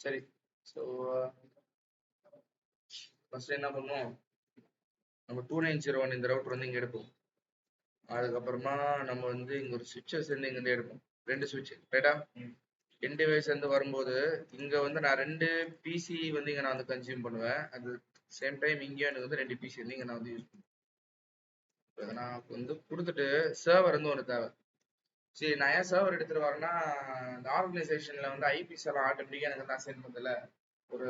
சரி. So first என்ன பண்ணுவோம், நம்ம 2901 இந்த ரவுட்டர் வந்து இங்க எடுப்போம். அதுக்கப்புறமா நம்ம வந்து இங்க ஒரு சுவிட்சஸ் வந்து இங்க இருந்து எடுப்போம், 2 சுவிட்ச் ரைட்டா. என் டிவைஸ் வந்து வரும்போது இங்க வந்து நான் 2 பிசி வந்து இங்க நான் வந்து கன்சியூம் பண்ணுவேன். அது சேம் டைம் இங்கே எனக்கு வந்து 2 பிசி வந்து இங்க நான் வந்து யூஸ் பண்ணுவேன். நான் வந்து கொடுத்துட்டு சர்வர் வந்து ஒன்று தேவை. சரி, நான் ஏன் சர்வர் எடுத்துட்டு வரேன்னா, இந்த ஆர்கனைசேஷன்ல வந்து ஐபிஸ் எல்லாம் ஆட்டோமேட்டிக்கா எனக்கு தான் சென்ட் பண்ணல. ஒரு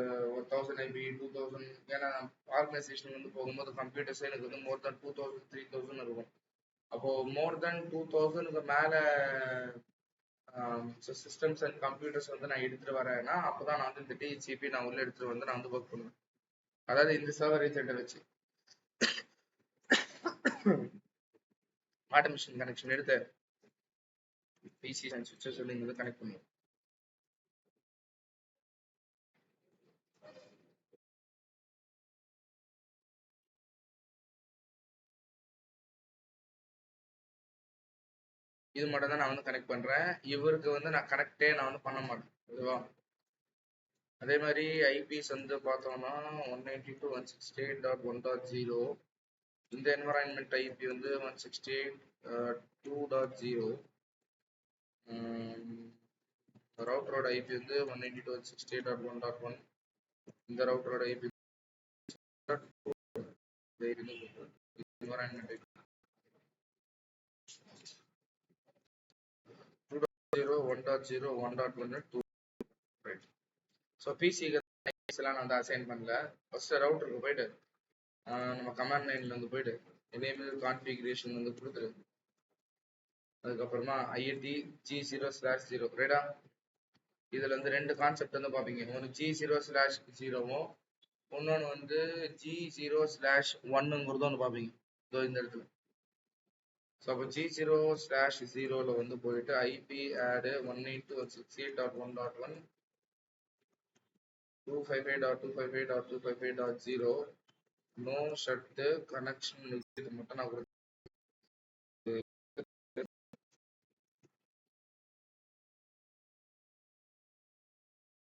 1000 ஐபி 2000, ஏன்னா ஆர்கனைசேஷன் வந்து போகும்போது கம்ப்யூட்டர்ஸ் எனக்கு வந்து மோர் தென் 2000 3000 இருக்கும். அப்போ மோர் தென் 2000க்கு மேல சிஸ்டம்ஸ் அண்ட் கம்ப்யூட்டர்ஸ் வந்து நான் எடுத்துட்டு வரேன்னா அப்பதான் நான் வந்து இந்த டிஹெச்சிபி நான் உள்ள எடுத்துட்டு வந்து நான் வந்து ஒர்க் பண்ணுவேன். அதாவது இந்த சர்வர் ஏஜென்ட்டை வச்சு ஆட்டோமேஷன் கனெக்ஷன் எடுத்து பிசி அண்ட் சுவிட்சஸ் வந்து இங்க கனெக்ட் பண்ணுவேன். இது மட்டும் தான் நான் வந்து கனெக்ட் பண்றேன். இவருக்கு வந்து நான் கனெக்டே நான் வந்து பண்ண மாட்டேன். ஓகேவா? அதே மாதிரி ஐபிஸ் வந்து பார்த்தோம்னா 192.168.1.0. இந்த என்வரான்மெண்ட் ஐபி வந்து 168.2.0. ரவுட்டரோட ஐபி வந்து 192.168.1.1. இந்த ரவுட்டரோட IP environment IP 2.0 1.0 1.1 2. Right. So பிசிக்கு எல்லாம் நான் வந்து அசைன் பண்ணல. ஃபர்ஸ்ட் ரவுட்டருக்கு போயிட்டு நம்ம கமாண்ட் லைன்ல வந்து போயிட்டு எனேபிள் கான்ஃபிகரேஷன் வந்து கொடுத்துரு. அதுக்கப்புறமா ஐஎன்டி G0/0 ரைட்டா. இதுல வந்து 2 கான்செப்ட் வந்து பாப்பீங்க. ஒன்று G0/0வும் இன்னொன்று வந்து G0/1ங்கிறதும் ஒன்று பாப்பீங்க இதோ இந்த இடத்துல. ஸோ அப்போ G0/0ல வந்து போயிட்டு IP add 192.168.1.1 255.255.255.0 no shut connection இது மட்டும் நான் கொடுத்து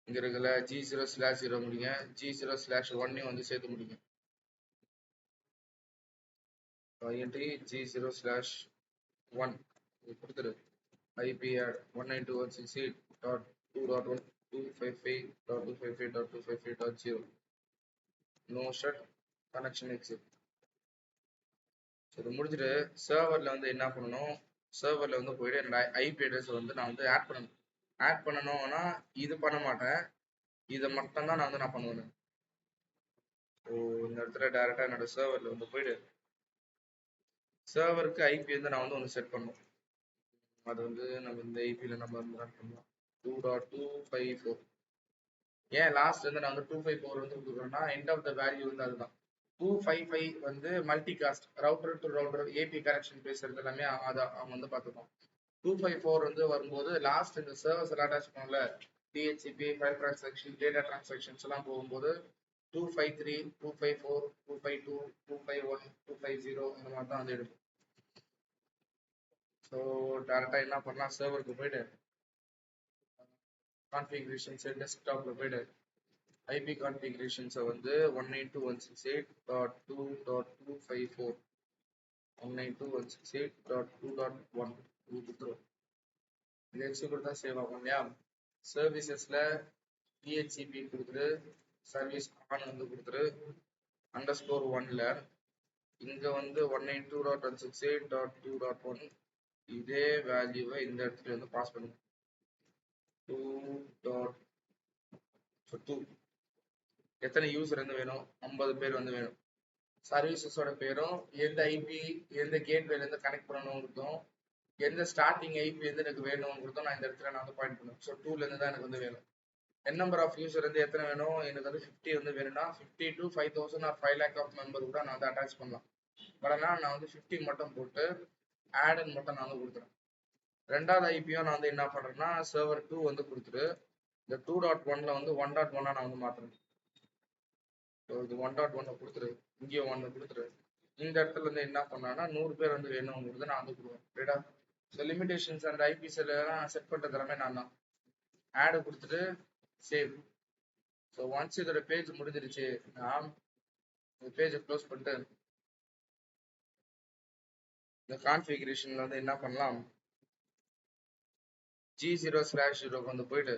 இங்க இருக்குல்ல G0/0 முடிங்க, G0/1 வந்து சேர்த்து முடிங்க. INT G0/1 கொடுத்துரு. IP add 192.168.2.1 255.255.255.0 no shut connection exit. இது முடிஞ்சிட்டு சர்வர்ல வந்து என்ன பண்ணணும், சர்வர்ல வந்து போயிட்டு என்னோட ஐபி அட்ரஸ் வந்து நான் வந்து ஆட் பண்ணணும். ஆட் பண்ணணும்னா இது பண்ண மாட்டேன், இதை மட்டும் தான் நான் வந்து நான் பண்ணுவேன். ஸோ இந்த இடத்துல டைரக்டா என்னோட சர்வர்ல வந்து போயிட்டு சர்வருக்கு ஐபி வந்து நான் வந்து ஒன்று செட் பண்ணணும். அது வந்து நம்ம இந்த ஐபியில் நம்ம வந்து ரன் பண்ணலாம் 2.254. ஏன் லாஸ்ட் வந்து நான் வந்து 254 வந்து கொடுக்குறேன்னா எண்ட் ஆஃப் த வேல்யூ வந்து அதுதான். 255 வந்து multi cast router to router ஏபி கனெக்ஷன் பேசுறது எல்லாமே அதை அவங்க வந்து பார்த்துப்போம். 254 வந்து வரும்போது லாஸ்ட் இந்த சர்வர்ஸ் எல்லாம் அட்டாச் பண்ணல DHCP file transaction data transactions எல்லாம் போகும்போது 253 254 252 251 250 இந்த மாதிரி தான் வந்து எடுக்கும். ஸோ டேரக்டாக என்ன பண்ணலாம், சர்வருக்கு போயிட்டு கான்ஃபிகரேஷன்ஸ் டெஸ்க்டாப்ல போயிட்டு ஐபி கான்ஃபிகரேஷன்ஸை வந்து 192.168.2.254 192.168.2.1 கொடுத்துரும். இது எக்ஸிக்யூட் தான் சேவ் ஆகும் இல்லையா. சர்வீசஸ்ல டிஹெச்சிபி கொடுத்துரு, சர்வீஸ் ஆன் வந்து கொடுத்துரு _1ல இங்க வந்து 192.168.2.1 இதே வேல்யூவை இந்த இடத்துல வந்து பாஸ் பண்ணுங்க 2.2. எத்தனை யூசர் வந்து வேணும், 50 பேர் வந்து வேணும். சர்வீசஸோட பேரும் எந்த ஐபி எந்த கேட்வேல இருந்து கனெக்ட் பண்ணணும்ன்றதும் எந்த ஸ்டார்டிங் ஐபி வந்து எனக்கு வேணும்ன்றதும் நான் இந்த இடத்துல நான் வந்து பாயிண்ட் பண்ணுவேன். ஸோ 2ல இருந்து தான் எனக்கு வந்து வேணும். நம்பர் ஆஃப் யூசர் வந்து எத்தனை வேணும், எனக்கு வந்து 50 வந்து வேணும்னா 50 to 5000 or 5 lakh of member கூட நான் வந்து அட்டாச் பண்ணலாம். பட் ஆனால் நான் வந்து 50 மட்டும் போட்டு ஆட் மட்டும் நான் வந்து கொடுத்துறேன். ரெண்டாவது ஐபியும் நான் வந்து என்ன பண்றேன்னா சர்வர் 2 வந்து கொடுத்துட்டு இந்த 2.1ல வந்து 1.1 நான் வந்து மாத்துறேன். இது 1.1 கொடுத்துரு, இங்கேயும் 1 கொடுத்துரு. இந்த இடத்துல இருந்து என்ன பண்ணான்னா 100 பேர் வந்து வேணும்ங்கிறது நான் வந்து கொடுவேன். ரைட்டா. ஸோ லிமிடேஷன்ஸ் அண்ட் ஐபிஸ் எல்லாம் செட் பண்றது எல்லாமே நான் தான். ஆடு கொடுத்துட்டு சேவ் ஸோ ஒன்ஸ் இதோட பேஜ் முடிஞ்சிருச்சு, நான் இந்த பேஜை க்ளோஸ் பண்ணிட்டு இந்த கான்ஃபிகரேஷன்ல வந்து என்ன பண்ணலாம், G0/0 வந்து போயிட்டு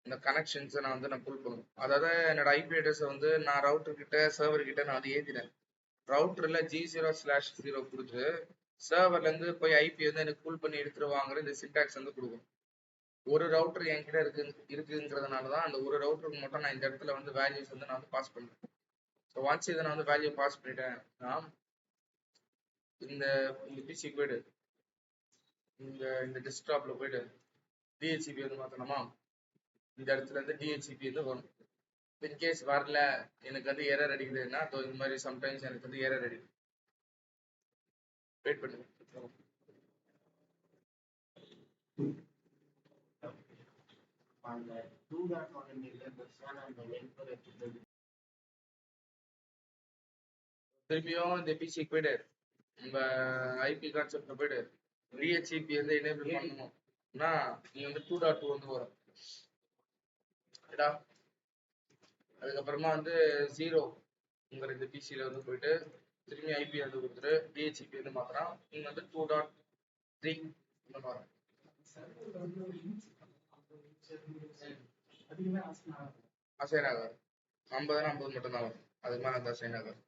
இந்த கனெக்ஷன்ஸை நான் புல் பண்ணும். அதாவது என்னோட ஐபி அட்ரஸை வந்து நான் ரவுட்டர் கிட்ட சர்வர் கிட்ட நான் வந்து ஏற்றினேன். ரவுட்டர்ல G0/0 கொடுத்து சர்வர்ல இருந்து போய் ஐபி வந்து எனக்கு புல் பண்ணி எடுத்துருவாங்கிற இந்த சின்டாக்ஸ் வந்து கொடுக்கும். ஒரு ரவுட்டர் என்கிட்ட இருக்குங்கிறதுனால தான் அந்த ஒரு ரவுட்டருக்கு மட்டும் நான் இந்த இடத்துல வந்து வேல்யூஸ் வந்து நான் வந்து பாஸ் பண்ணுறேன். ஸோ ஒன்ஸ் இதை நான் வந்து வேல்யூ பாஸ் பண்ணிட்டேன், நான் இந்த பிசி போயிடு இந்த டெஸ்க்டாப்ல போயிட்டு டிஹெச்சிபி வந்து மாற்றணுமா, இந்த இடத்துல இருந்து டிஹெச்சிபி வந்து வரும். இன்கேஸ் வரல, எனக்கு வந்து எரர் அடிக்குதுன்னா இந்த மாதிரி சம்டைம்ஸ் எனக்கு வந்து எரர் அடிக்குது. வெயிட் பண்ணுங்க. திரும்பியும் இந்த பிசி போயிடு உங்க ஐபி கான்செப்ட்ல போயிடு டிஹெச்சிபி வந்து எனேபிள் பண்ணணும்னா நீ வந்து 2.2 வந்து வரும். அதுக்கப்புறமா வந்து 0 உங்க இந்த பிசில வந்து போயிட்டு திரும்பி ஐபி வந்து கொடுத்துட்டு டிஹெச்சிபி வந்து மாத்திரம் நீங்க வந்து 2.3 இந்த மாதிரி அசைன் ஆகாது. 50 மட்டும் தான் வரும், அதுக்கு மேல அந்த அசைன் ஆகாது.